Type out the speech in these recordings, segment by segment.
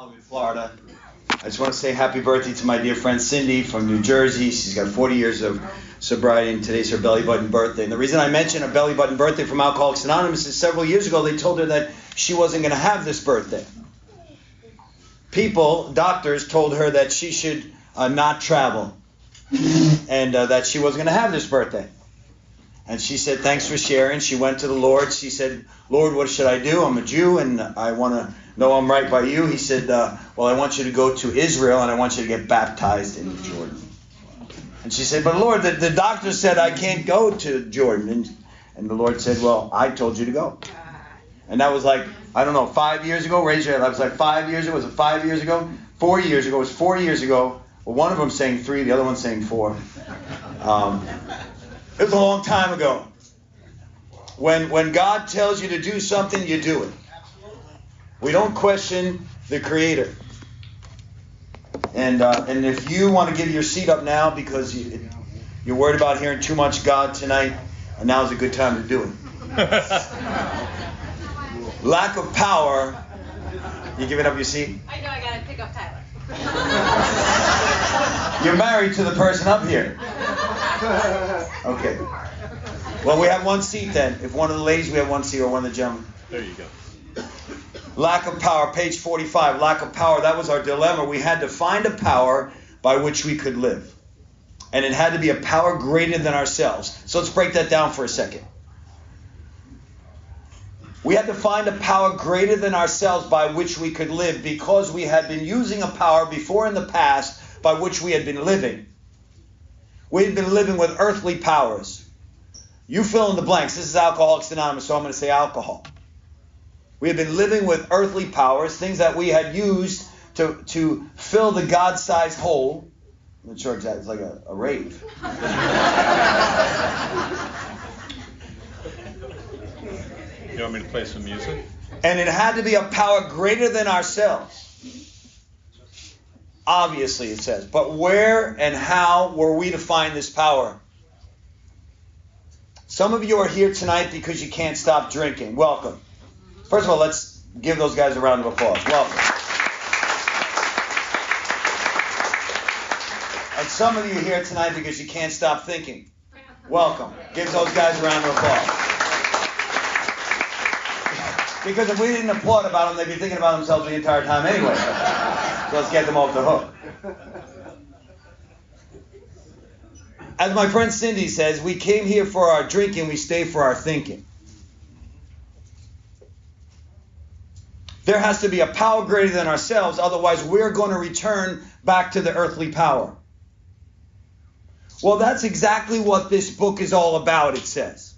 In Florida. I just want to say happy birthday to my dear friend Cindy from New Jersey. She's got 40 years of sobriety, and today's her belly button birthday. And the reason I mention a belly button birthday from Alcoholics Anonymous is several years ago they told her that she wasn't going to have this birthday. Doctors told her that she should not travel and that she wasn't going to have this birthday. And she said, thanks for sharing. She went to the Lord. She said, Lord, what should I do? I'm a Jew and I want to know I'm right by you. He said, well, I want you to go to Israel and I want you to get baptized in Jordan. And she said, but Lord, the doctor said I can't go to Jordan. And the Lord said, well, I told you to go. And that was like, I don't know, 5 years ago. Raise your hand. That was like 5 years ago. Was it 5 years ago? 4 years ago. It was 4 years ago. Well, one of them saying 3, the other one saying 4. It was a long time ago. When God tells you to do something, you do it. We don't question the Creator. And if you want to give your seat up now because you're worried about hearing too much God tonight, now's a good time to do it. Lack of power. You giving up your seat? I know I gotta pick up Tyler. You're married to the person up here. Okay. Well, we have one seat then. If one of the ladies, we have one seat, or one of the gentlemen. There you go. Lack of power, page 45. Lack of power, that was our dilemma. We had to find a power by which we could live. And it had to be a power greater than ourselves. So let's break that down for a second. We had to find a power greater than ourselves by which we could live because we had been using a power before in the past by which we had been living. We had been living with earthly powers. You fill in the blanks. This is Alcoholics Anonymous, so I'm going to say alcohol. We had been living with earthly powers, things that we had used to fill the God-sized hole. I'm not sure exactly. It's like a rave. You want me to play some music? And it had to be a power greater than ourselves. Obviously, it says. But where and how were we to find this power? Some of you are here tonight because you can't stop drinking. Welcome. First of all, let's give those guys a round of applause. Welcome. And some of you are here tonight because you can't stop thinking. Welcome. Give those guys a round of applause. Because if we didn't applaud about them, they'd be thinking about themselves the entire time anyway. So let's get them off the hook. As my friend Cindy says, we came here for our drinking, we stay for our thinking. There has to be a power greater than ourselves, otherwise we're going to return back to the earthly power. Well, that's exactly what this book is all about, it says.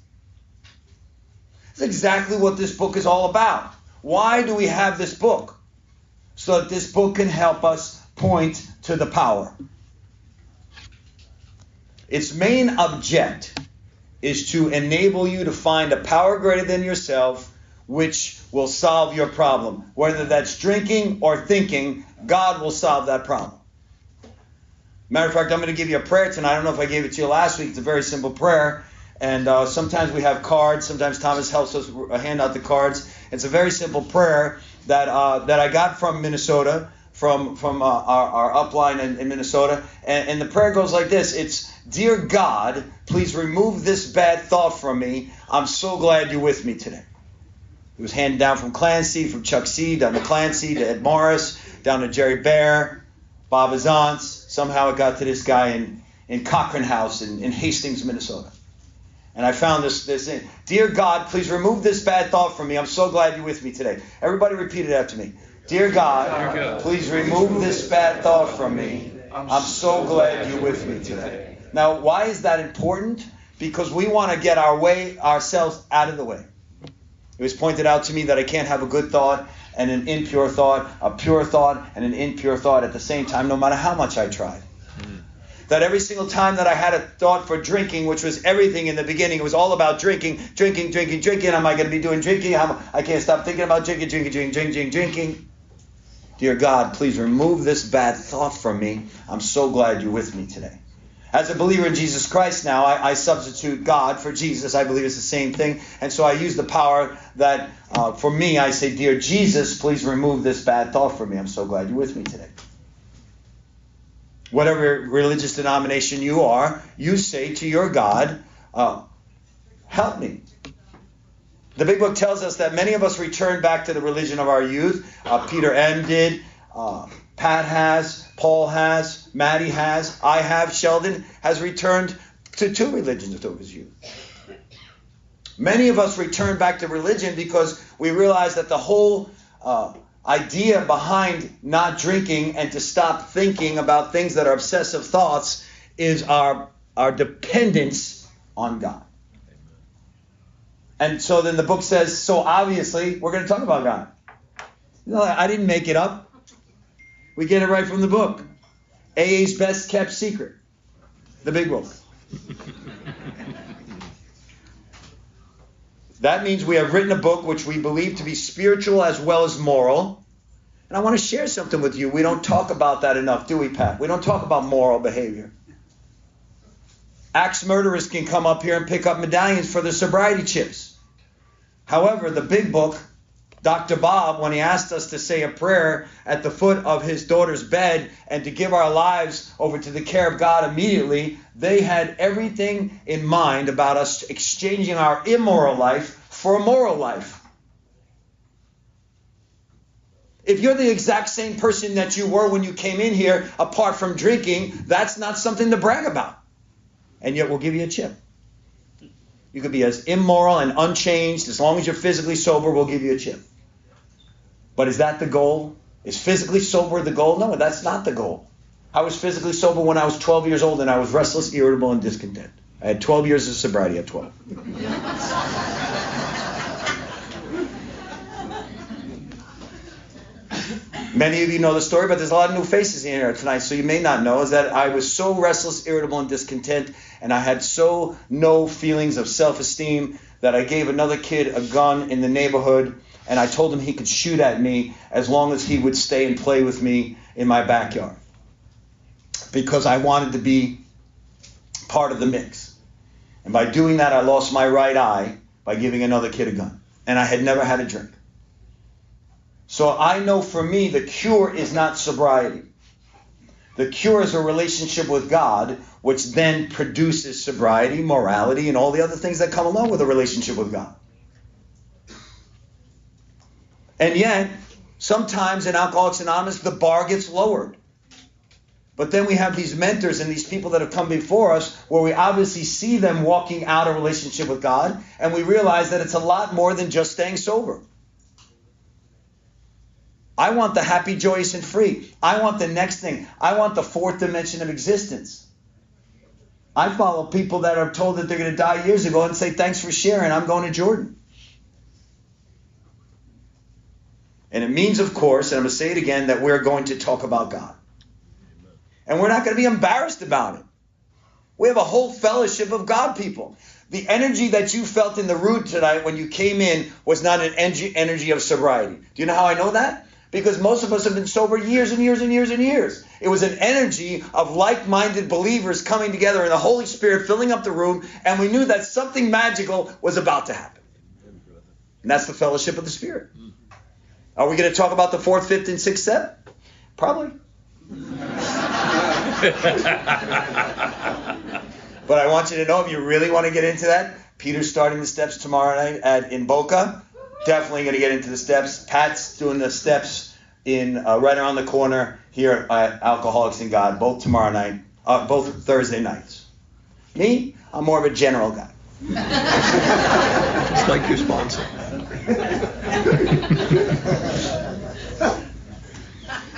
That's exactly what this book is all about. Why do we have this book? So that this book can help us point to the power. Its main object is to enable you to find a power greater than yourself which will solve your problem. Whether that's drinking or thinking, God will solve that problem. Matter of fact, I'm going to give you a prayer tonight. I don't know if I gave it to you last week. It's a very simple prayer. And sometimes we have cards. Sometimes Thomas helps us hand out the cards. It's a very simple prayer that I got from Minnesota, from our upline in Minnesota. And the prayer goes like this. It's, Dear God, please remove this bad thought from me. I'm so glad you're with me today. It was handed down from Clancy, from Chuck C, down to Clancy, to Ed Morris, down to Jerry Bear, Bob Azance. Somehow it got to this guy in Cochrane House in Hastings, Minnesota. And I found this thing. Dear God, please remove this bad thought from me. I'm so glad you're with me today. Everybody repeat it after me. Dear God, please remove this bad thought from me. I'm so glad you're with me today. Now, why is that important? Because we want to get ourselves out of the way. It was pointed out to me that I can't have a good thought and an impure thought, a pure thought and an impure thought at the same time, no matter how much I tried. That every single time that I had a thought for drinking, which was everything in the beginning, it was all about drinking. Am I going to be doing drinking? I can't stop thinking about drinking. Dear God, please remove this bad thought from me. I'm so glad you're with me today. As a believer in Jesus Christ now, I substitute God for Jesus. I believe it's the same thing. And so I use the power that, for me, I say, Dear Jesus, please remove this bad thought from me. I'm so glad you're with me today. Whatever religious denomination you are, you say to your God, help me. The big book tells us that many of us return back to the religion of our youth. Peter M. did. Pat has. Paul has. Maddie has. I have. Sheldon has returned to 2 religions of his youth. Many of us return back to religion because we realize that the whole idea behind not drinking and to stop thinking about things that are obsessive thoughts is our dependence on God. And so then the book says, so obviously, we're going to talk about God. You know, I didn't make it up. We get it right from the book. AA's best kept secret. The big book. That means we have written a book which we believe to be spiritual as well as moral. And I want to share something with you. We don't talk about that enough, do we, Pat? We don't talk about moral behavior. Axe murderers can come up here and pick up medallions for their sobriety chips. However, the big book, Dr. Bob, when he asked us to say a prayer at the foot of his daughter's bed and to give our lives over to the care of God immediately, they had everything in mind about us exchanging our immoral life for a moral life. If you're the exact same person that you were when you came in here, apart from drinking, that's not something to brag about. And yet we'll give you a chip. You could be as immoral and unchanged. As long as you're physically sober, we'll give you a chip. But is that the goal? Is physically sober the goal? No, that's not the goal. I was physically sober when I was 12 years old, and I was restless, irritable, and discontent. I had 12 years of sobriety at 12. Many of you know the story, but there's a lot of new faces in here tonight, so you may not know, is that I was so restless, irritable, and discontent, and I had so no feelings of self-esteem that I gave another kid a gun in the neighborhood, and I told him he could shoot at me as long as he would stay and play with me in my backyard. Because I wanted to be part of the mix. And by doing that, I lost my right eye by giving another kid a gun. And I had never had a drink. So I know for me, the cure is not sobriety. The cure is a relationship with God, which then produces sobriety, morality, and all the other things that come along with a relationship with God. And yet, sometimes in Alcoholics Anonymous, the bar gets lowered. But then we have these mentors and these people that have come before us where we obviously see them walking out a relationship with God, and we realize that it's a lot more than just staying sober. I want the happy, joyous, and free. I want the next thing. I want the fourth dimension of existence. I follow people that are told that they're going to die years ago and say, thanks for sharing, I'm going to Jordan. And it means, of course, and I'm going to say it again, that we're going to talk about God. And we're not going to be embarrassed about it. We have a whole fellowship of God people. The energy that you felt in the room tonight when you came in was not an energy of sobriety. Do you know how I know that? Because most of us have been sober years and years and years and years. It was an energy of like-minded believers coming together and the Holy Spirit filling up the room, and we knew that something magical was about to happen. And that's the fellowship of the Spirit. Are we going to talk about the fourth, fifth, and sixth step? Probably. But I want you to know, if you really want to get into that, Peter's starting the steps tomorrow night in Boca. Definitely going to get into the steps. Pat's doing the steps in right around the corner here at Alcoholics and God, both tomorrow night, both Thursday nights. Me, I'm more of a general guy. It's like your sponsor.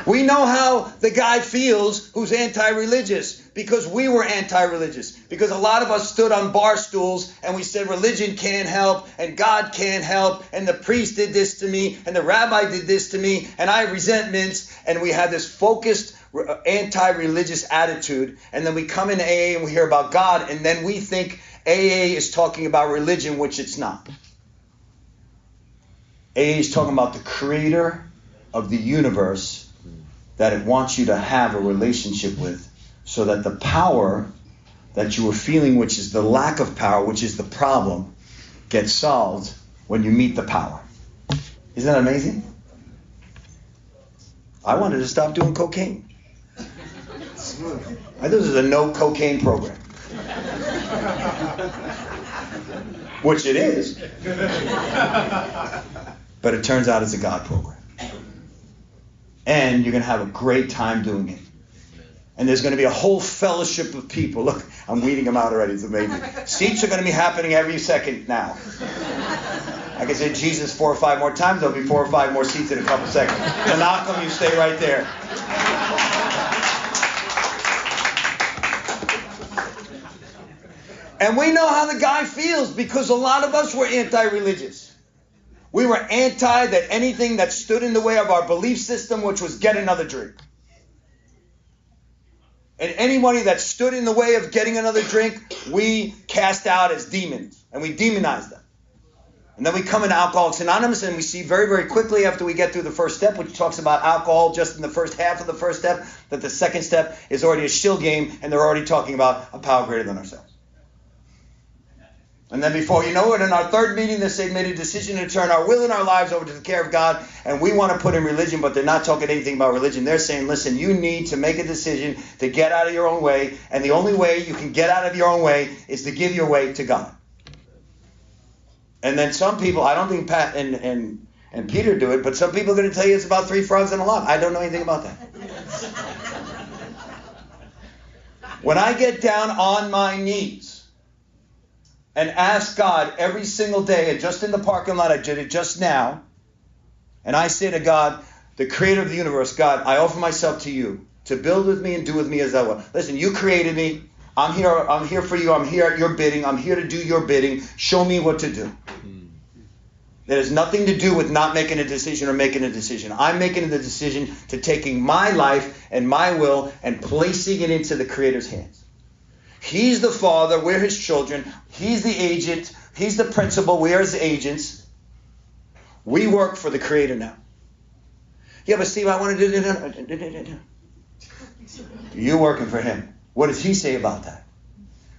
We know how the guy feels who's anti-religious because we were anti-religious. Because a lot of us stood on bar stools and we said religion can't help and God can't help and the priest did this to me and the rabbi did this to me and I have resentments, and we had this focused anti-religious attitude, and then we come into AA and we hear about God, and then we think AA is talking about religion, which it's not. AA is talking about the creator of the universe that it wants you to have a relationship with, so that the power that you were feeling, which is the lack of power, which is the problem, gets solved when you meet the power. Isn't that amazing? I wanted to stop doing cocaine. I thought this was a no cocaine program. Which it is. But it turns out it's a God program. And you're going to have a great time doing it. And there's going to be a whole fellowship of people. Look, I'm weeding them out already. It's amazing. Seats are going to be happening every second now. I can say Jesus 4 or 5 more times. There'll be 4 or 5 more seats in a couple seconds. So knock them, you stay right there. And we know how the guy feels because a lot of us were anti-religious. We were anti that anything that stood in the way of our belief system, which was get another drink. And anybody that stood in the way of getting another drink, we cast out as demons. And we demonize them. And then we come into Alcoholics Anonymous and we see very, very quickly after we get through the first step, which talks about alcohol just in the first half of the first step, that the second step is already a shill game and they're already talking about a power greater than ourselves. And then before you know it, in our third meeting, they made a decision to turn our will and our lives over to the care of God. And we want to put in religion, but they're not talking anything about religion. They're saying, listen, you need to make a decision to get out of your own way. And the only way you can get out of your own way is to give your way to God. And then some people, I don't think Pat and Peter do it, but some people are going to tell you it's about 3 frogs and a log. I don't know anything about that. When I get down on my knees and ask God every single day, and just in the parking lot, I did it just now, and I say to God, the creator of the universe, God, I offer myself to you to build with me and do with me as I will. Listen, you created me. I'm here for you. I'm here at your bidding. I'm here to do your bidding. Show me what to do. It has nothing to do with not making a decision or making a decision. I'm making the decision to taking my life and my will and placing it into the Creator's hands. He's the Father. We're His children. He's the agent. He's the principal. We are His agents. We work for the Creator now. Yeah, but Steve, I want to do. You're working for Him. What does He say about that?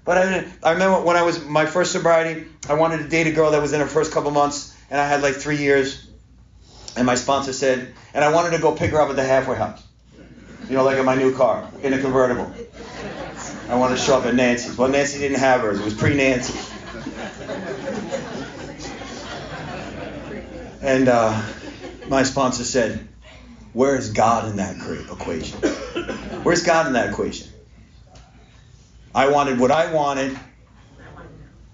But I remember when I was my first sobriety, I wanted to date a girl that was in her first couple months, and I had like 3 years. And my sponsor said, and I wanted to go pick her up at the halfway house. You know, like in my new car, in a convertible. I wanted to show up at Nancy's. Well, Nancy didn't have hers. It was pre-Nancy. And my sponsor said, where is God in that equation? Where's God in that equation? I wanted what I wanted,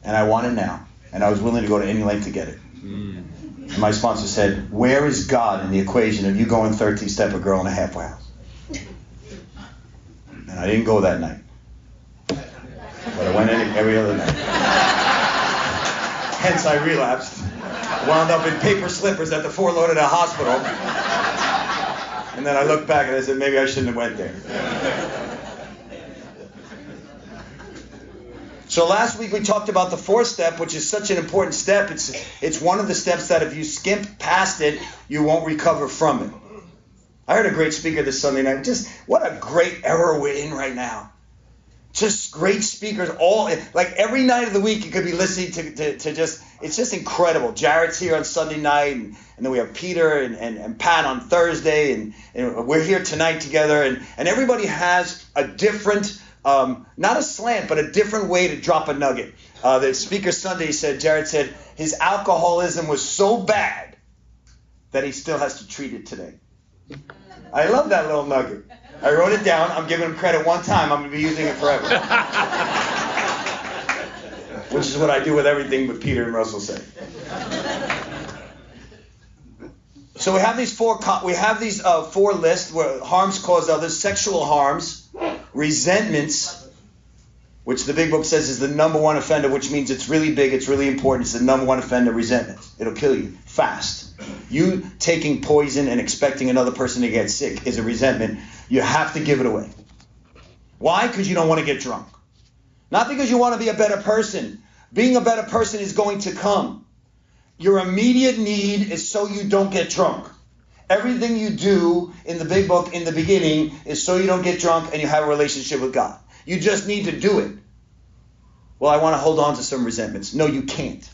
and I want it now. And I was willing to go to any length to get it. And my sponsor said, where is God in the equation of you going 13-step a girl in a halfway house? And I didn't go that night. But I went in every other night. Hence I relapsed. Wound up in paper slippers at the Fort Lauderdale hospital. And then I looked back and I said, maybe I shouldn't have went there. So last week we talked about the 4th step, which is such an important step. It's one of the steps that if you skimp past it, you won't recover from it. I heard a great speaker this Sunday night. Just what a great era we're in right now. Just great speakers, like every night of the week you could be listening to just, it's just incredible. Jared's here on Sunday night, and then we have Peter and Pat on Thursday, and we're here tonight together, and everybody has a different, not a slant, but a different way to drop a nugget. The speaker Sunday said, Jared said, his alcoholism was so bad that he still has to treat it today. I love that little nugget. I wrote it down. I'm giving him credit one time. I'm going to be using it forever. Which is what I do with everything but Peter and Russell say. So we have these four lists where harms caused others, sexual harms, resentments, which the big book says is the number one offender, which means it's really big, it's really important. It's the number one offender, resentment. It'll kill you fast. You taking poison and expecting another person to get sick is a resentment. You have to give it away. Why? Because you don't want to get drunk. Not because you want to be a better person. Being a better person is going to come. Your immediate need is so you don't get drunk. Everything you do in the big book in the beginning is so you don't get drunk and you have a relationship with God. You just need to do it. Well, I want to hold on to some resentments. No, you can't.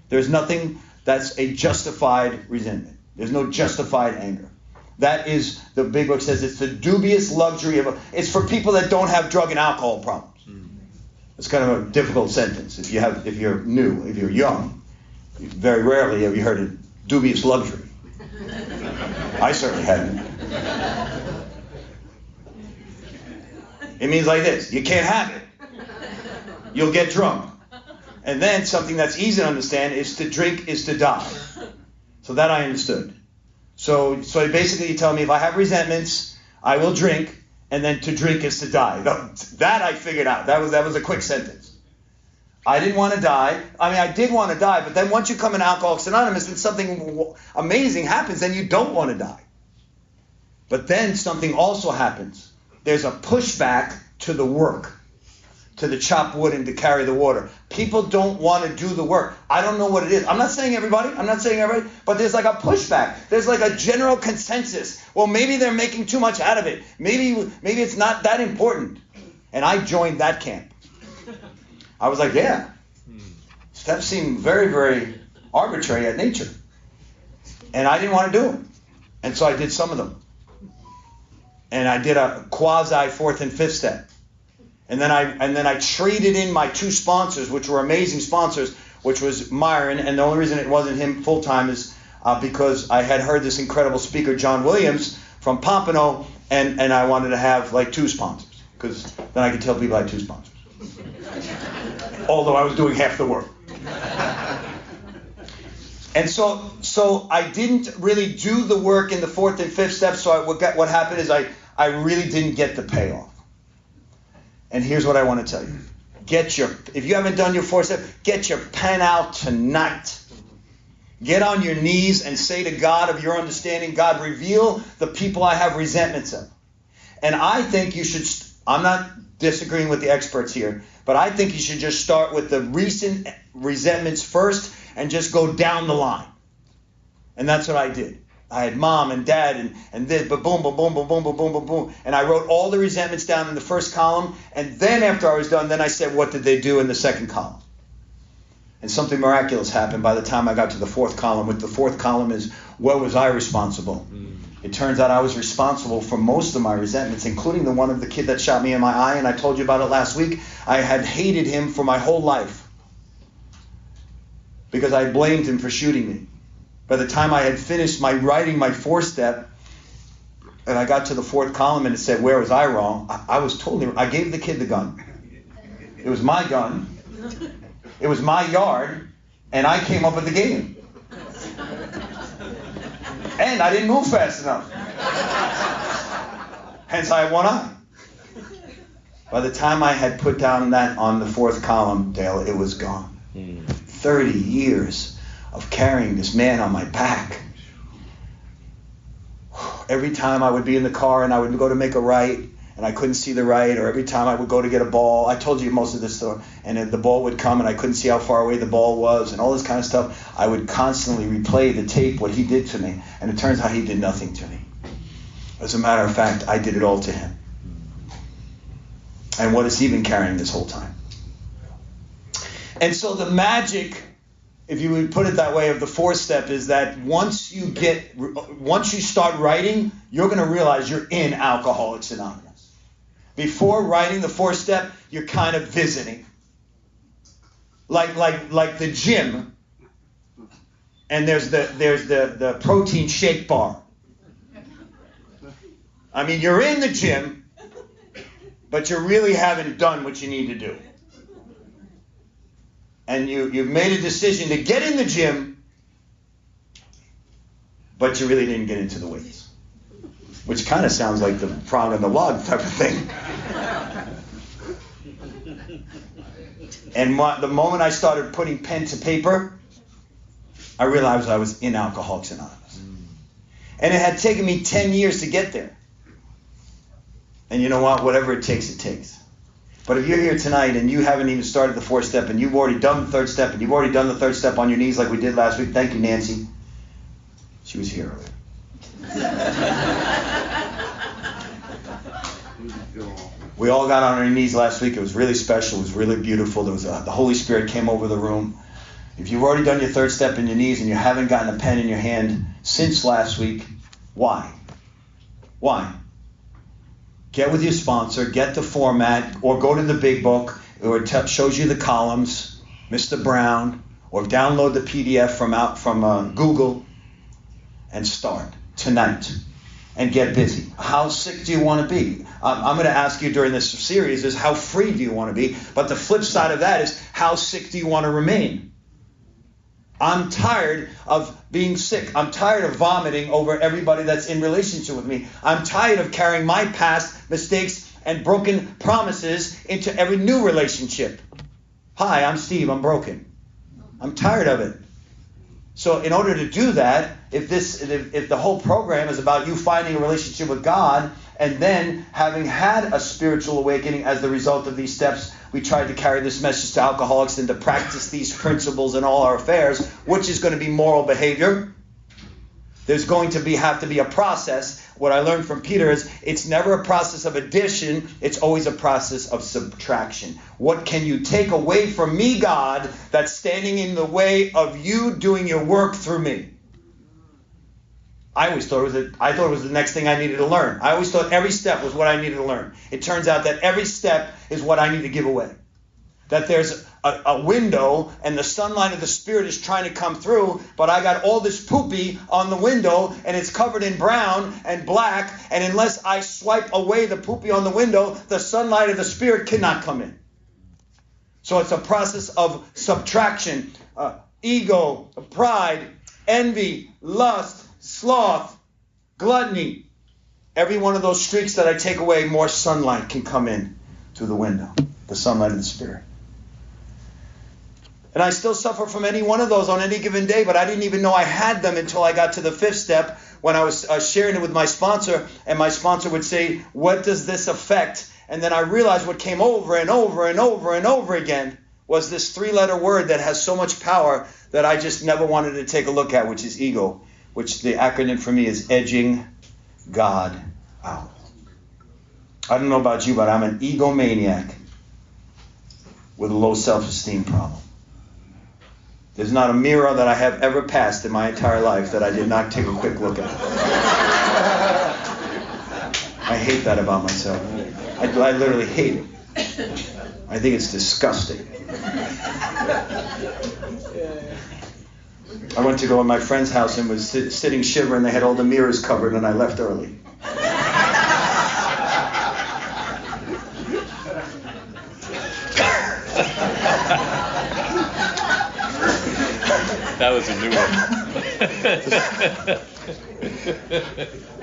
There's nothing that's a justified resentment. There's no justified anger. That is, the big book says, it's the dubious luxury it's for people that don't have drug and alcohol problems. It's kind of a difficult sentence. If you're new, if you're young, very rarely have you heard of dubious luxury. I certainly hadn't. It means like this: you can't have it. You'll get drunk. And then something that's easy to understand is to drink is to die. So that I understood. So basically you tell me if I have resentments, I will drink, and then to drink is to die. That I figured out. That was a quick sentence. I didn't want to die. I mean, I did want to die, but then once you come in Alcoholics Anonymous and something amazing happens, then you don't want to die. But then something also happens. There's a pushback to the work, to the chop wood and to carry the water. People don't want to do the work. I don't know what it is. I'm not saying everybody, but there's like a pushback. There's like a general consensus. Well, maybe they're making too much out of it. Maybe it's not that important. And I joined that camp. I was like, yeah. Steps seem very, very arbitrary at nature. And I didn't want to do them. And so I did some of them. And I did a quasi fourth and fifth step. And then I traded in my two sponsors, which were amazing sponsors, which was Myron, and the only reason it wasn't him full time is because I had heard this incredible speaker, John Williams, from Pompano, and I wanted to have like two sponsors, because then I could tell people I had two sponsors. Although I was doing half the work. And so I didn't really do the work in the fourth and fifth step, so what happened is I really didn't get the payoff. And here's what I want to tell you. If you haven't done your fourth step, get your pen out tonight. Get on your knees and say to God of your understanding, God, reveal the people I have resentments of. And I think you should, I'm not disagreeing with the experts here, but I think you should just start with the recent resentments first and just go down the line. And that's what I did. I had mom and dad and this, but boom, boom, boom, boom, boom, boom, boom, boom, boom. And I wrote all the resentments down in the first column. And then after I was done, then I said, what did they do in the second column? And something miraculous happened by the time I got to the fourth column. With the fourth column is, what was I responsible? It turns out I was responsible for most of my resentments, including the one of the kid that shot me in my eye. And I told you about it last week. I had hated him for my whole life because I blamed him for shooting me. By the time I had finished writing my fourth step, and I got to the fourth column and it said, where was I wrong? I gave the kid the gun. It was my gun. It was my yard. And I came up with the game. And I didn't move fast enough. Hence I had one eye. By the time I had put down that on the fourth column, Dale, it was gone. 30 years of carrying this man on my back. Every time I would be in the car and I would go to make a right and I couldn't see the right, or every time I would go to get a ball, I told you most of this story, and then the ball would come and I couldn't see how far away the ball was and all this kind of stuff, I would constantly replay the tape, what he did to me, and it turns out he did nothing to me. As a matter of fact, I did it all to him. And what has he been carrying this whole time? And so the magic, if you would put it that way, of the fourth step is that once you start writing, you're going to realize you're in Alcoholics Anonymous. Before writing the fourth step, you're kind of visiting. Like the gym, and there's the protein shake bar. I mean, you're in the gym, but you really haven't done what you need to do. And you've made a decision to get in the gym, but you really didn't get into the weights. Which kind of sounds like the frog on the log type of thing. And the moment I started putting pen to paper, I realized I was in Alcoholics Anonymous. And it had taken me 10 years to get there. And you know what? Whatever it takes, it takes. But if you're here tonight and you haven't even started the fourth step and you've already done the third step and you've already done the third step on your knees like we did last week, thank you, Nancy. She was here earlier. We all got on our knees last week. It was really special. It was really beautiful. The Holy Spirit came over the room. If you've already done your third step in your knees and you haven't gotten a pen in your hand since last week, why? Why? Get with your sponsor, get the format, or go to the big book, or it shows you the columns, Mr. Brown, or download the PDF from Google, and start tonight. And get busy. How sick do you want to be? I'm going to ask you during this series is how free do you want to be? But the flip side of that is how sick do you want to remain? I'm tired of being sick. I'm tired of vomiting over everybody that's in relationship with me. I'm tired of carrying my past mistakes and broken promises into every new relationship. Hi, I'm Steve. I'm broken. I'm tired of it. So in order to do that, if the whole program is about you finding a relationship with God and then having had a spiritual awakening as the result of these steps, we tried to carry this message to alcoholics and to practice these principles in all our affairs, which is going to be moral behavior. There's going to have to be a process. What I learned from Peter is it's never a process of addition. It's always a process of subtraction. What can you take away from me, God, that's standing in the way of you doing your work through me? I always thought it was the next thing I needed to learn. I always thought every step was what I needed to learn. It turns out that every step is what I need to give away. That there's a window and the sunlight of the Spirit is trying to come through, but I got all this poopy on the window and it's covered in brown and black, and unless I swipe away the poopy on the window, the sunlight of the Spirit cannot come in. So it's a process of subtraction, ego, pride, envy, lust, sloth, gluttony. Every one of those streaks that I take away, more sunlight can come in through the window, the sunlight of the Spirit. And I still suffer from any one of those on any given day, but I didn't even know I had them until I got to the fifth step when I was sharing it with my sponsor, and my sponsor would say, what does this affect? And then I realized what came over and over and over and over again was this three-letter word that has so much power that I just never wanted to take a look at, which is ego, which the acronym for me is edging God out. I don't know about you, but I'm an egomaniac with a low self-esteem problem. There's not a mirror that I have ever passed in my entire life that I did not take a quick look at. I hate that about myself. I literally hate it. I think it's disgusting. I went to go to my friend's house and was sitting shivering. They had all the mirrors covered and I left early. That was a new one.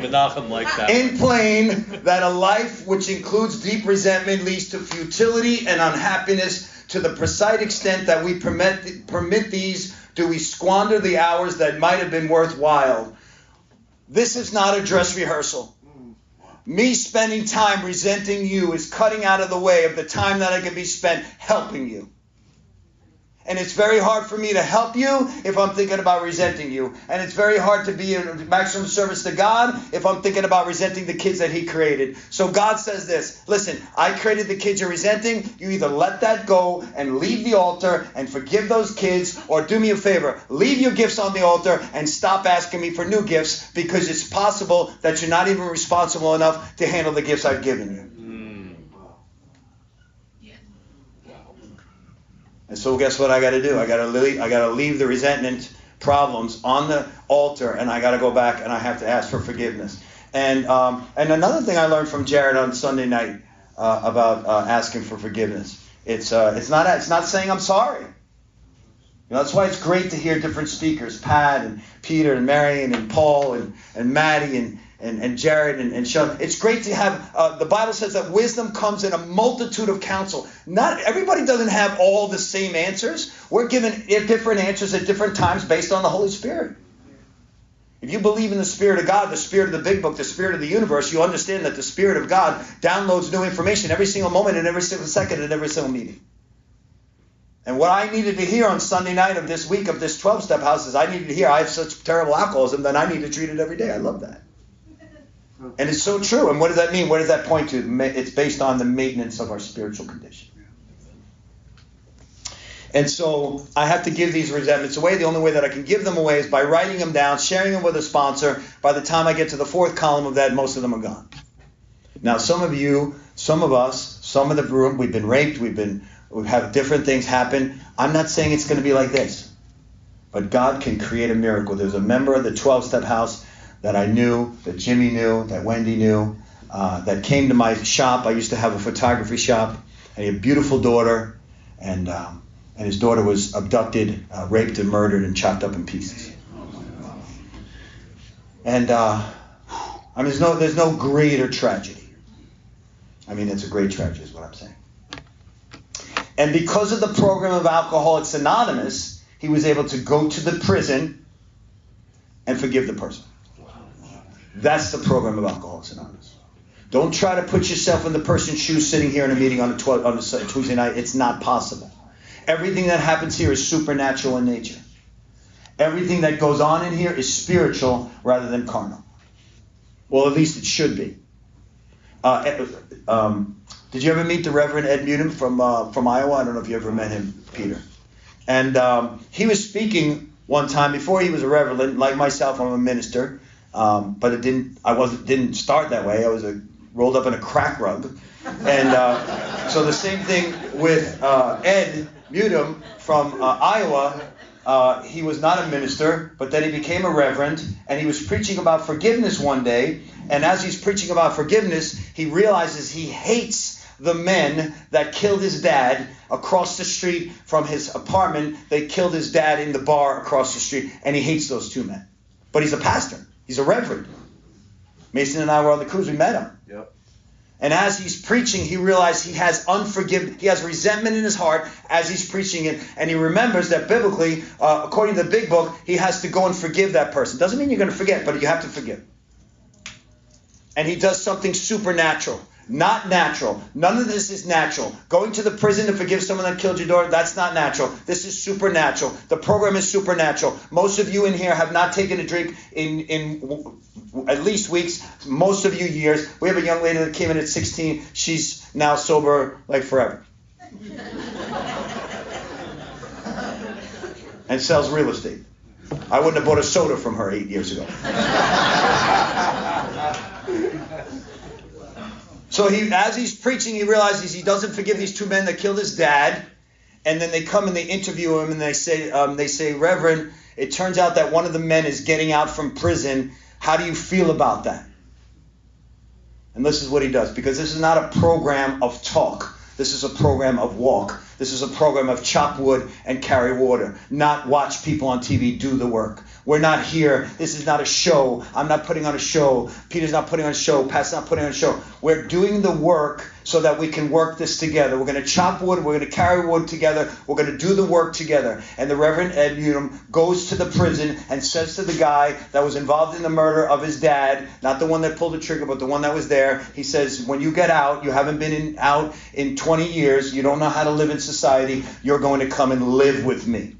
Menachem liked that. In plain, that a life which includes deep resentment leads to futility and unhappiness to the precise extent that we permit these, do we squander the hours that might have been worthwhile. This is not a dress rehearsal. Me spending time resenting you is cutting out of the way of the time that I can be spent helping you. And it's very hard for me to help you if I'm thinking about resenting you. And it's very hard to be in maximum service to God if I'm thinking about resenting the kids that He created. So God says this, listen, I created the kids you're resenting. You either let that go and leave the altar and forgive those kids, or do me a favor, leave your gifts on the altar and stop asking me for new gifts, because it's possible that you're not even responsible enough to handle the gifts I've given you. And so guess what I got to do? I got to leave the resentment problems on the altar, and I got to go back and I have to ask for forgiveness. And another thing I learned from Jared on Sunday night about asking for forgiveness. It's not saying I'm sorry. You know, that's why it's great to hear different speakers, Pat and Peter and Marion and Paul and Maddie and Jared and Sean. It's great to have, the Bible says that wisdom comes in a multitude of counsel. Not everybody doesn't have all the same answers. We're given different answers at different times based on the Holy Spirit. If you believe in the Spirit of God, the Spirit of the big book, the Spirit of the universe, you understand that the Spirit of God downloads new information every single moment and every single second and every single meeting. And what I needed to hear on Sunday night of this week of this 12-step house is I needed to hear I have such terrible alcoholism that I need to treat it every day. I love that. And it's so true. And what does that mean? What does that point to? It's based on the maintenance of our spiritual condition. And so I have to give these resentments away. The only way that I can give them away is by writing them down, sharing them with a sponsor. By the time I get to the fourth column of that, most of them are gone. Now, some of you, some of us, some of the room, we've been raped, we've had different things happen. I'm not saying it's going to be like this. But God can create a miracle. There's a member of the 12-step house that I knew, that Jimmy knew, that Wendy knew, that came to my shop. I used to have a photography shop. And he had a beautiful daughter. And his daughter was abducted, raped, and murdered, and chopped up in pieces. And there's no greater tragedy. I mean, it's a great tragedy, is what I'm saying. And because of the program of Alcoholics Anonymous, he was able to go to the prison and forgive the person. That's the program of Alcoholics Anonymous. Don't try to put yourself in the person's shoes sitting here in a meeting on a Tuesday night. It's not possible. Everything that happens here is supernatural in nature. Everything that goes on in here is spiritual rather than carnal. Well, at least it should be. Did you ever meet the Reverend Ed Mutum from Iowa? I don't know if you ever met him, Peter. And he was speaking one time before he was a reverend. Like myself, I'm a minister, but didn't start that way. I was rolled up in a crack rug, and so the same thing with Ed Mutum from Iowa. He was not a minister, but then he became a reverend, and he was preaching about forgiveness one day. And as he's preaching about forgiveness, he realizes he hates the men that killed his dad across the street from his apartment. They killed his dad in the bar across the street, and he hates those two men. But he's a pastor. He's a reverend. Mason and I were on the cruise. We met him. Yep. And as he's preaching, he realized he has he has resentment in his heart as he's preaching it. And he remembers that biblically, according to the big book, he has to go and forgive that person. Doesn't mean you're going to forget, but you have to forgive. And he does something supernatural. Not natural. None of this is natural. Going to the prison to forgive someone that killed your daughter, that's not natural. This is supernatural. The program is supernatural. Most of you in here have not taken a drink in at least weeks. Most of you years. We have a young lady that came in at 16. She's now sober like forever. And sells real estate. I wouldn't have bought a soda from her 8 years ago. So as he's preaching, he realizes he doesn't forgive these two men that killed his dad. And then they come and they interview him and they say, Reverend, it turns out that one of the men is getting out from prison. How do you feel about that? And this is what he does, because this is not a program of talk. This is a program of walk. This is a program of chop wood and carry water, not watch people on TV do the work. We're not here. This is not a show. I'm not putting on a show. Peter's not putting on a show. Pat's not putting on a show. We're doing the work so that we can work this together. We're going to chop wood. We're going to carry wood together. We're going to do the work together. And the Reverend Ed Mutum goes to the prison and says to the guy that was involved in the murder of his dad, not the one that pulled the trigger, but the one that was there, he says, when you get out, you haven't been out in 20 years, you don't know how to live in society, you're going to come and live with me.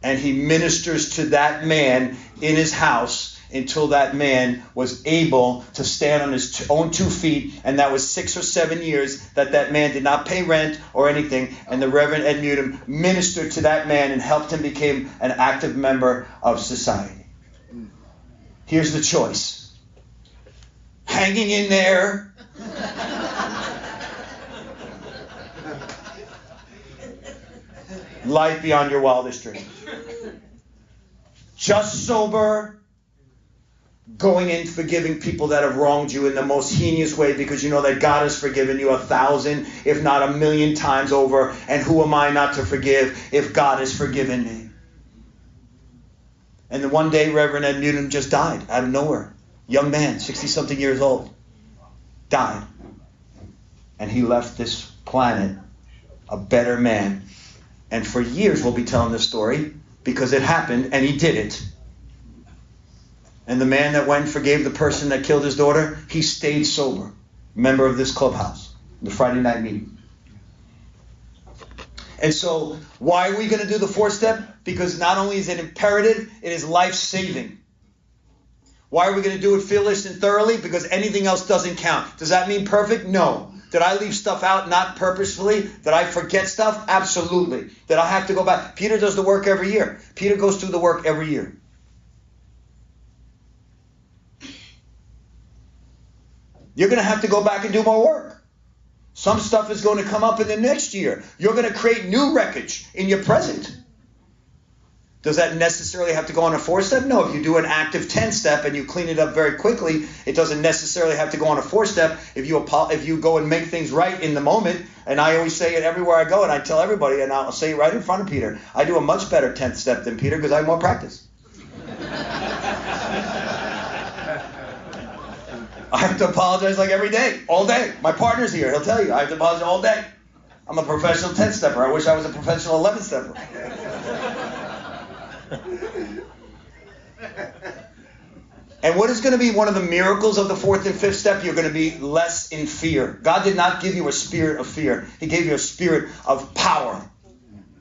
And he ministers to that man in his house until that man was able to stand on his own 2 feet. And that was 6 or 7 years that man did not pay rent or anything. And the Reverend Ed Mutum ministered to that man and helped him become an active member of society. Here's the choice. Hanging in there. Life beyond your wildest dreams. Just sober, going in forgiving people that have wronged you in the most heinous way, because you know that God has forgiven you 1,000, if not 1,000,000 times over. And who am I not to forgive if God has forgiven me? And then one day, Reverend Ed Mutum just died out of nowhere. Young man, 60-something years old, died. And he left this planet a better man. And for years we'll be telling this story because it happened and he did it. And the man that went and forgave the person that killed his daughter, he stayed sober. Member of this clubhouse, the Friday night meeting. And so why are we going to do the 4-step? Because not only is it imperative, it is life-saving. Why are we going to do it fearless and thoroughly? Because anything else doesn't count. Does that mean perfect? No. Did I leave stuff out not purposefully? Did I forget stuff? Absolutely. Did I have to go back? Peter does the work every year. Peter goes through the work every year. You're going to have to go back and do more work. Some stuff is going to come up in the next year. You're going to create new wreckage in your present. Does that necessarily have to go on a 4-step? No. If you do an active 10-step and you clean it up very quickly, it doesn't necessarily have to go on a 4-step. If you go and make things right in the moment, and I always say it everywhere I go, and I tell everybody, and I'll say it right in front of Peter, I do a much better 10th step than Peter because I have more practice. I have to apologize like every day, all day. My partner's here. He'll tell you. I have to apologize all day. I'm a professional 10-stepper. I wish I was a professional 11-stepper. And what is going to be one of the miracles of the 4th and 5th step? You're going to be less in fear. God did not give you a spirit of fear. He gave you a spirit of power.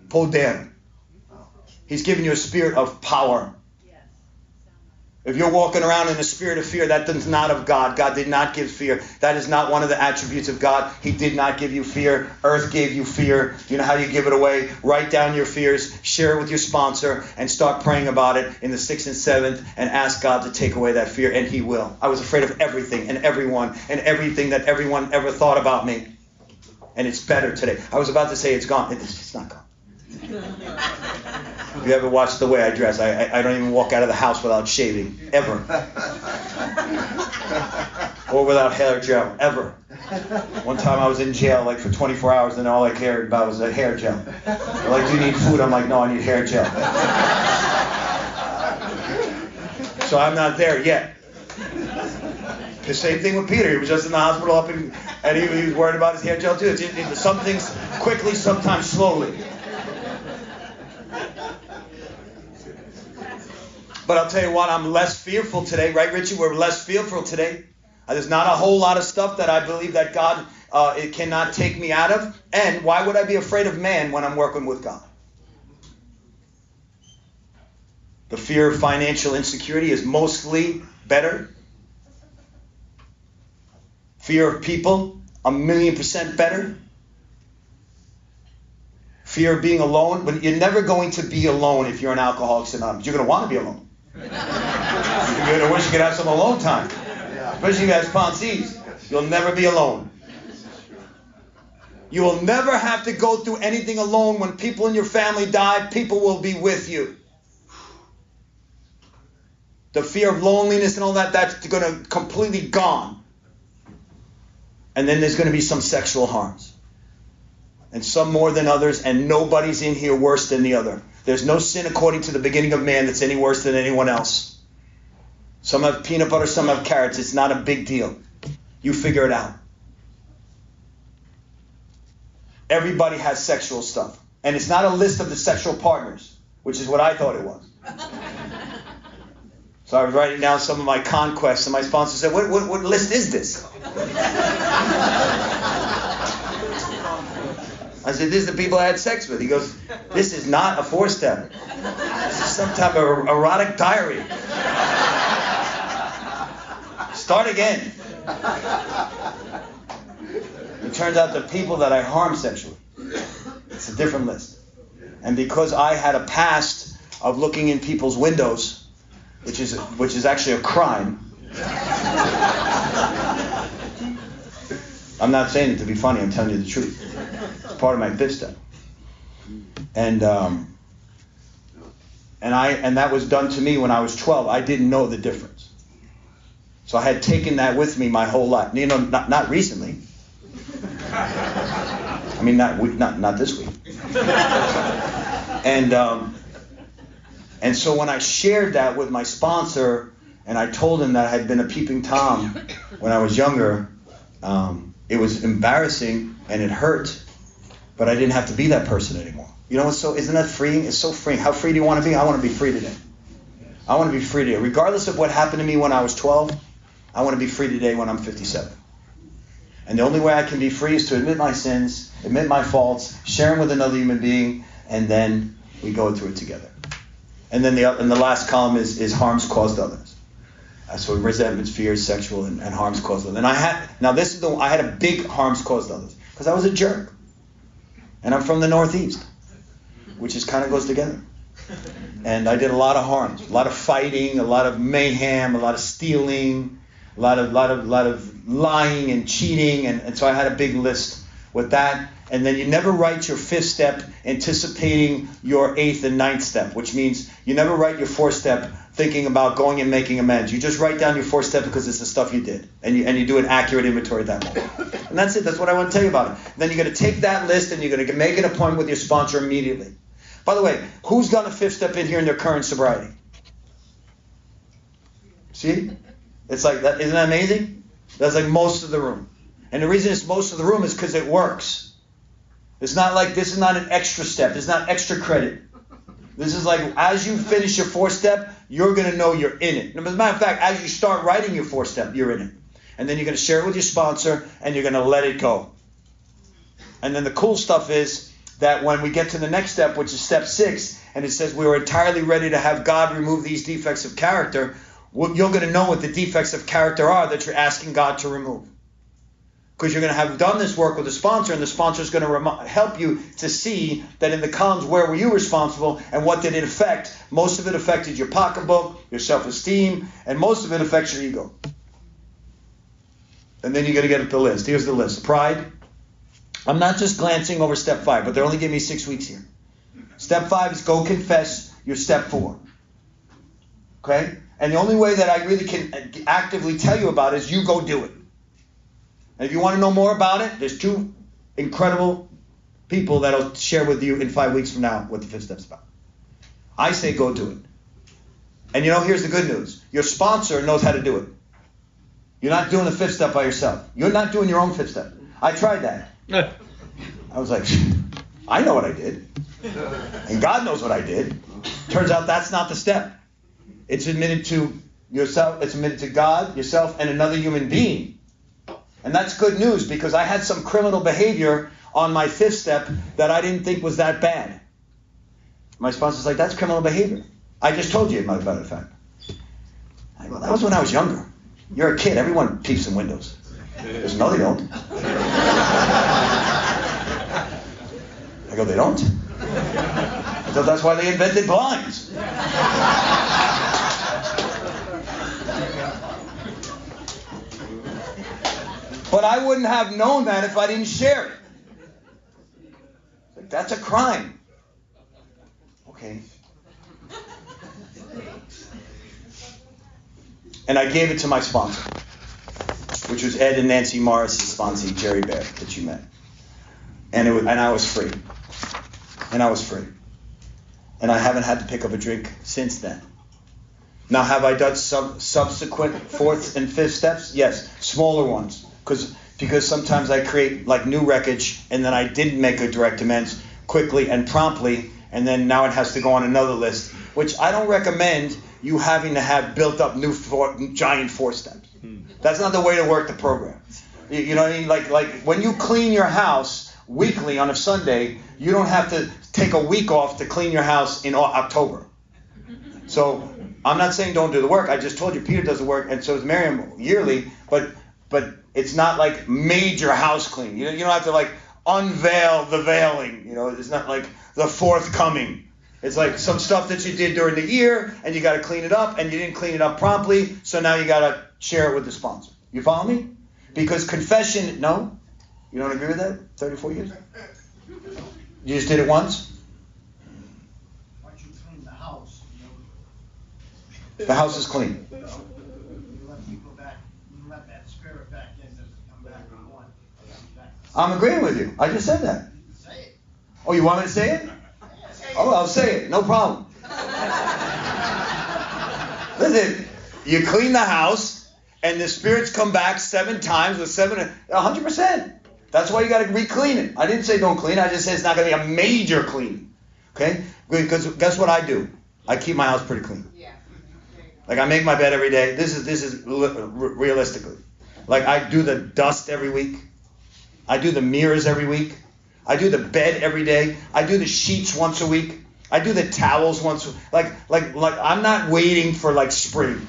Poder. He's given you a spirit of power. If you're walking around in a spirit of fear, that is not of God. God did not give fear. That is not one of the attributes of God. He did not give you fear. Earth gave you fear. You know how you give it away? Write down your fears, share it with your sponsor, and start praying about it in the 6th and 7th, and ask God to take away that fear, and He will. I was afraid of everything and everyone and everything that everyone ever thought about me. And it's better today. I was about to say it's gone. It's not gone. If you ever watch the way I dress, I don't even walk out of the house without shaving, ever. Or without hair gel, ever. One time I was in jail like for 24 hours and all I cared about was a hair gel. They're like, do you need food? I'm like, no, I need hair gel. So I'm not there yet. The same thing with Peter. He was just in the hospital and he was worried about his hair gel too. Some things quickly, sometimes slowly. But I'll tell you what, I'm less fearful today. Right, Richie? We're less fearful today. There's not a whole lot of stuff that I believe that God it cannot take me out of. And why would I be afraid of man when I'm working with God? The fear of financial insecurity is mostly better. Fear of people, 1,000,000% better. Fear of being alone. But you're never going to be alone if you're an Alcoholics Anonymous. You're going to want to be alone. You're going to wish you could have some alone time. Especially if you have sponsees. You'll never be alone. You will never have to go through anything alone. When people in your family die, people will be with you. The fear of loneliness and all that, that's going to completely gone. And then there's going to be some sexual harms. And some more than others, and nobody's in here worse than the other. There's no sin according to the beginning of man that's any worse than anyone else. Some have peanut butter, some have carrots. It's not a big deal. You figure it out. Everybody has sexual stuff. And it's not a list of the sexual partners, which is what I thought it was. So I was writing down some of my conquests, and my sponsor said, what list is this? I said, this is the people I had sex with. He goes, this is not a 4-step. This is some type of erotic diary. Start again. It turns out the people that I harm sexually, it's a different list. And because I had a past of looking in people's windows, which is actually a crime. I'm not saying it to be funny, I'm telling you the truth. It's part of my 5th step. And that was done to me when I was 12. I didn't know the difference. So I had taken that with me my whole life. You know, not recently. I mean, not this week. And so when I shared that with my sponsor, and I told him that I had been a peeping Tom when I was younger, it was embarrassing and it hurt, but I didn't have to be that person anymore. You know, isn't that freeing? It's so freeing. How free do you want to be? I want to be free today. I want to be free today. Regardless of what happened to me when I was 12, I want to be free today when I'm 57. And the only way I can be free is to admit my sins, admit my faults, share them with another human being, and then we go through it together. And then the last column is harms caused others. So resentments, fears, sexual, and harms caused others. And I had a big harms caused others because I was a jerk, and I'm from the Northeast, which is kind of goes together. And I did a lot of harms, a lot of fighting, a lot of mayhem, a lot of stealing, a lot of lying and cheating, and so I had a big list with that. And then you never write your 5th step anticipating your 8th and 9th step, which means you never write your 4th step thinking about going and making amends. You just write down your 4th step because it's the stuff you did, and you do an accurate inventory at that moment. And that's it. That's what I want to tell you about it. Then you're going to take that list and you're going to make an appointment with your sponsor immediately. By the way, who's done a 5th step in here in their current sobriety? See? It's like that. Isn't that amazing? That's like most of the room. And the reason it's most of the room is because it works. It's not like this is not an extra step. It's not extra credit. This is like as you finish your 4th step, you're going to know you're in it. As a matter of fact, as you start writing your 4th step, you're in it. And then you're going to share it with your sponsor and you're going to let it go. And then the cool stuff is that when we get to the next step, which is step 6, and it says we were entirely ready to have God remove these defects of character, you're going to know what the defects of character are that you're asking God to remove. Because you're going to have done this work with a sponsor, and the sponsor is going to help you to see that in the columns where were you responsible and what did it affect. Most of it affected your pocketbook, your self-esteem, and most of it affects your ego. And then you're going to get at the list. Here's the list. Pride. I'm not just glancing over step 5, but they're only giving me 6 weeks here. Step 5 is go confess your step 4. Okay? And the only way that I really can actively tell you about it is you go do it. And if you want to know more about it, there's 2 incredible people that I'll share with you in 5 weeks from now what the 5th step's about. I say go do it. And here's the good news. Your sponsor knows how to do it. You're not doing the 5th step by yourself. You're not doing your own 5th step. I tried that. I was like, I know what I did. And God knows what I did. Turns out that's not the step. It's admitted to yourself, it's admitted to God, yourself, and another human being. And that's good news because I had some criminal behavior on my 5th step that I didn't think was that bad. My sponsor's like, that's criminal behavior. I just told you, as a matter of fact. I go, that was when I was younger. You're a kid. Everyone peeps in windows. He goes, no, they don't. I go, they don't? I thought that's why they invented blinds. But I wouldn't have known that if I didn't share it. Like, that's a crime. Okay. And I gave it to my sponsor, which was Ed and Nancy Morris's sponsor, Jerry Bear, that you met. And I was free. And I was free. And I haven't had to pick up a drink since then. Now, have I done subsequent 4th and 5th steps? Yes, smaller ones. Because sometimes I create like new wreckage, and then I didn't make a direct amends quickly and promptly, and then now it has to go on another list, which I don't recommend you having to have built up new giant 4 steps. That's not the way to work the program. You know what I mean? Like when you clean your house weekly on a Sunday, you don't have to take a week off to clean your house in October. So I'm not saying don't do the work. I just told you Peter does the work, and so does Miriam yearly, but it's not like major house clean. You don't have to like unveil the veiling. It's not like the forthcoming. It's like some stuff that you did during the year, and you got to clean it up, and you didn't clean it up promptly, so now you got to share it with the sponsor. You follow me? Because confession, no? You don't agree with that? 34 years? You just did it once? Once you clean the house, The house is clean. you let people back, you let that spirit back in, does it come back on one? I'm agreeing with you. I just said that. Say it. Oh, you want me to say it? Oh, I'll say it. No problem. Listen, you clean the house, and the spirits come back 7 times with 100%. That's why you got to re-clean it. I didn't say don't clean. I just said it's not going to be a major clean. Okay? Because guess what I do? I keep my house pretty clean. Like I make my bed every day. This is realistically. Like I do the dust every week. I do the mirrors every week. I do the bed every day. I do the sheets once a week. I do the towels once. Like I'm not waiting for like spring.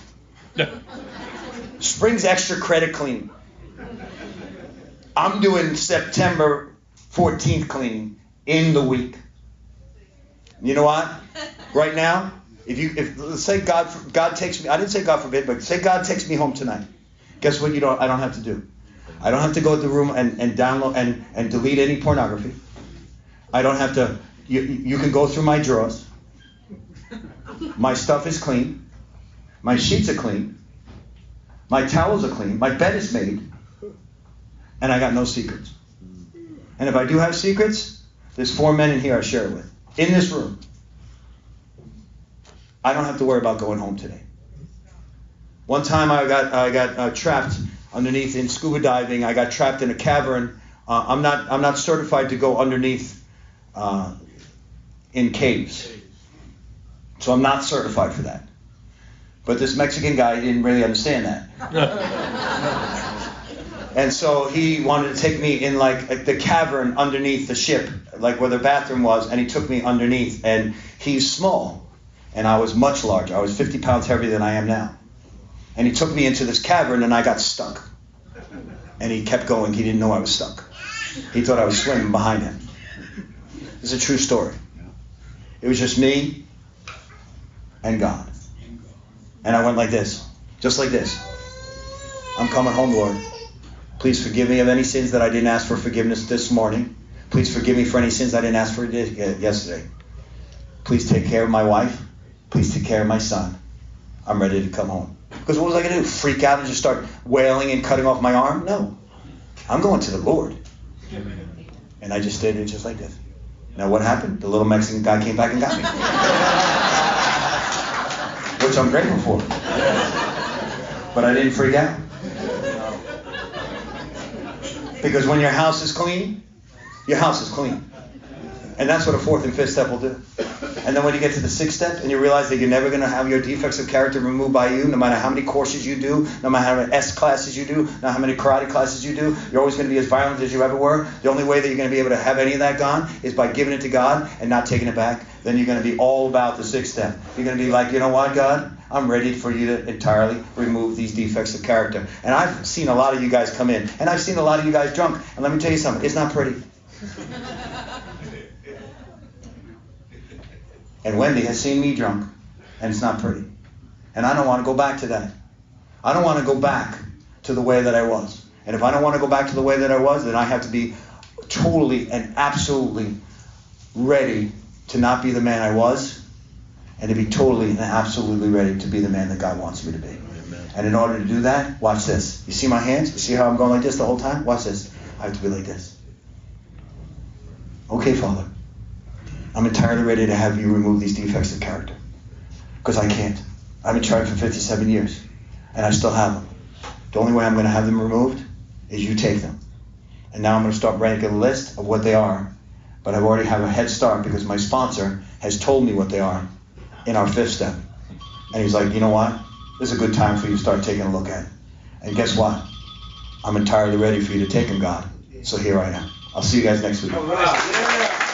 Spring's extra credit cleaning. I'm doing September 14th cleaning in the week. You know what? Right now, if let's say God takes me, I didn't say God forbid, but say God takes me home tonight. Guess what? I don't have to do. I don't have to go to the room and download and delete any pornography. I don't have to. You can go through my drawers. My stuff is clean. My sheets are clean. My towels are clean. My bed is made. And I got no secrets. And if I do have secrets, there's 4 men in here I share it with. In this room. I don't have to worry about going home today. One time I got trapped underneath in scuba diving. I got trapped in a cavern. I'm not certified to go underneath in caves. So I'm not certified for that. But this Mexican guy didn't really understand that. And so he wanted to take me in like the cavern underneath the ship, like where the bathroom was, and he took me underneath. And he's small, and I was much larger. I was 50 pounds heavier than I am now. And he took me into this cavern, and I got stuck. And he kept going. He didn't know I was stuck. He thought I was swimming behind him. It's a true story. It was just me and God. And I went like this, just like this. I'm coming home, Lord. Please forgive me of any sins that I didn't ask for forgiveness this morning. Please forgive me for any sins I didn't ask for yesterday. Please take care of my wife. Please take care of my son. I'm ready to come home. Because what was I going to do? Freak out and just start wailing and cutting off my arm? No. I'm going to the Lord. And I just did it just like this. Now what happened? The little Mexican guy came back and got me. Which I'm grateful for. But I didn't freak out. Because when your house is clean, your house is clean. And that's what a 4th and 5th step will do. And then when you get to the 6th step and you realize that you're never going to have your defects of character removed by you, no matter how many courses you do, no matter how many S classes you do, no matter how many karate classes you do, you're always going to be as violent as you ever were. The only way that you're going to be able to have any of that gone is by giving it to God and not taking it back. Then you're going to be all about the 6th step. You're going to be like, you know what, God? I'm ready for you to entirely remove these defects of character. And I've seen a lot of you guys come in, and I've seen a lot of you guys drunk. And let me tell you something, it's not pretty. And Wendy has seen me drunk, and it's not pretty. And I don't want to go back to that. I don't want to go back to the way that I was. And if I don't want to go back to the way that I was, then I have to be totally and absolutely ready to not be the man I was, and to be totally and absolutely ready to be the man that God wants me to be. Amen. And in order to do that, watch this. You see my hands? You see how I'm going like this the whole time? Watch this. I have to be like this. Okay, Father. I'm entirely ready to have you remove these defects of character. Because I can't. I've been trying for 57 years. And I still have them. The only way I'm going to have them removed is you take them. And now I'm going to start writing a list of what they are. But I already have a head start because my sponsor has told me what they are in our 5th step. And he's like, you know what? This is a good time for you to start taking a look at it. And guess what? I'm entirely ready for you to take them, God. So here I am. I'll see you guys next week. All right. Yeah.